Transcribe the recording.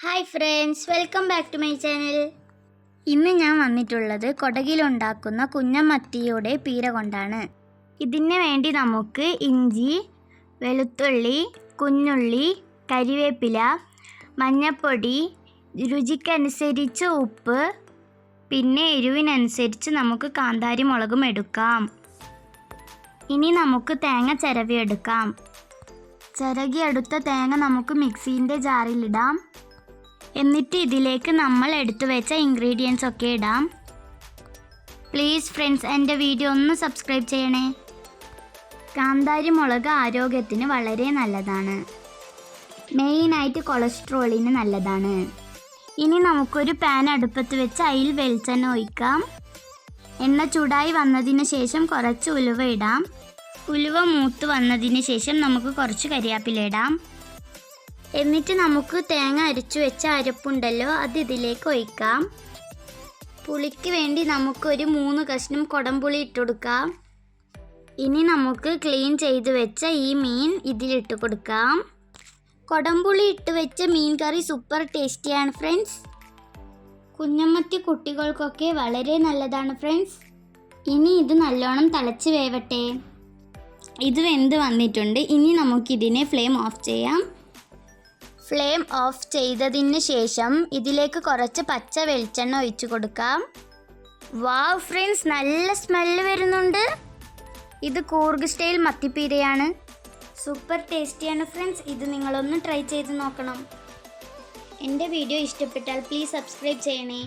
Hi friends, welcome back to my channel. ഇന്ന് ഞാൻ വന്നിട്ടുള്ളത് കൊടകിലുണ്ടാക്കുന്ന കുഞ്ഞമത്തിയുടെ പീര കൊണ്ടാണ്. ഇതിന് വേണ്ടി നമുക്ക് ഇഞ്ചി, വെളുത്തുള്ളി, കുഞ്ഞുള്ളി, കരിവേപ്പില, മഞ്ഞൾപ്പൊടി, രുചിക്കനുസരിച്ച് ഉപ്പ്, പിന്നെ എരിവിനനുസരിച്ച് നമുക്ക് കാന്താരി മുളകും എടുക്കാം. ഇനി നമുക്ക് തേങ്ങ ചിരവിയെടുക്കാം. ചിരകിയെടുത്ത തേങ്ങ നമുക്ക് മിക്സിൻ്റെ ജാറിലിടാം. എന്നിട്ട് ഇതിലേക്ക് നമ്മൾ എടുത്തു വെച്ച ഇൻഗ്രീഡിയൻസ് ഒക്കെ ഇടാം. പ്ലീസ് ഫ്രണ്ട്സ്, എൻ്റെ വീഡിയോ ഒന്ന് സബ്സ്ക്രൈബ് ചെയ്യണേ. കാന്താരി മുളക് ആരോഗ്യത്തിന് വളരെ നല്ലതാണ്. മെയിനായിട്ട് കൊളസ്ട്രോളിന് നല്ലതാണ്. ഇനി നമുക്കൊരു പാൻ അടുപ്പത്ത് വെച്ച് അതിൽ വെളിച്ചെണ്ണ ഒഴിക്കാം. എണ്ണ ചൂടായി വന്നതിന് ശേഷം കുറച്ച് ഉലുവ ഇടാം. ഉലുവ മൂത്ത് വന്നതിന് ശേഷം നമുക്ക് കുറച്ച് കരിവേപ്പില ഇടാം. എന്നിട്ട് നമുക്ക് തേങ്ങ അരച്ചു വെച്ച അരപ്പുണ്ടല്ലോ, അത് ഇതിലേക്ക് ഒഴിക്കാം. പുളിക്ക് വേണ്ടി നമുക്കൊരു 3 കഷ്ണം കൊടംപുളി ഇട്ടുകൊടുക്കാം. ഇനി നമുക്ക് ക്ലീൻ ചെയ്ത് വെച്ച ഈ മീൻ ഇതിലിട്ട് കൊടുക്കാം. കൊടംപുളി ഇട്ട് വെച്ച മീൻ കറി സൂപ്പർ ടേസ്റ്റിയാണ് ഫ്രണ്ട്സ്. കുഞ്ഞമത്തി കുട്ടികൾക്കൊക്കെ വളരെ നല്ലതാണ് ഫ്രണ്ട്സ്. ഇനി ഇത് നല്ലോണം തിളച്ച് വേവട്ടെ. ഇത് വെന്ത് വന്നിട്ടുണ്ട്. ഇനി നമുക്കിതിനെ ഫ്ലെയിം ഓഫ് ചെയ്യാം. ഫ്ലെയിം ഓഫ് ചെയ്തതിന് ശേഷം ഇതിലേക്ക് കുറച്ച് പച്ച വെളിച്ചെണ്ണ ഒഴിച്ചു കൊടുക്കാം. വാവ് ഫ്രണ്ട്സ്, നല്ല സ്മെല്ല് വരുന്നുണ്ട്. ഇത് കൂർഗ് സ്റ്റൈൽ മത്തിപ്പീരയാണ്. സൂപ്പർ ടേസ്റ്റിയാണ് ഫ്രണ്ട്സ്. ഇത് നിങ്ങളൊന്ന് ട്രൈ ചെയ്ത് നോക്കണം. എൻ്റെ വീഡിയോ ഇഷ്ടപ്പെട്ടാൽ പ്ലീസ് സബ്സ്ക്രൈബ് ചെയ്യണേ.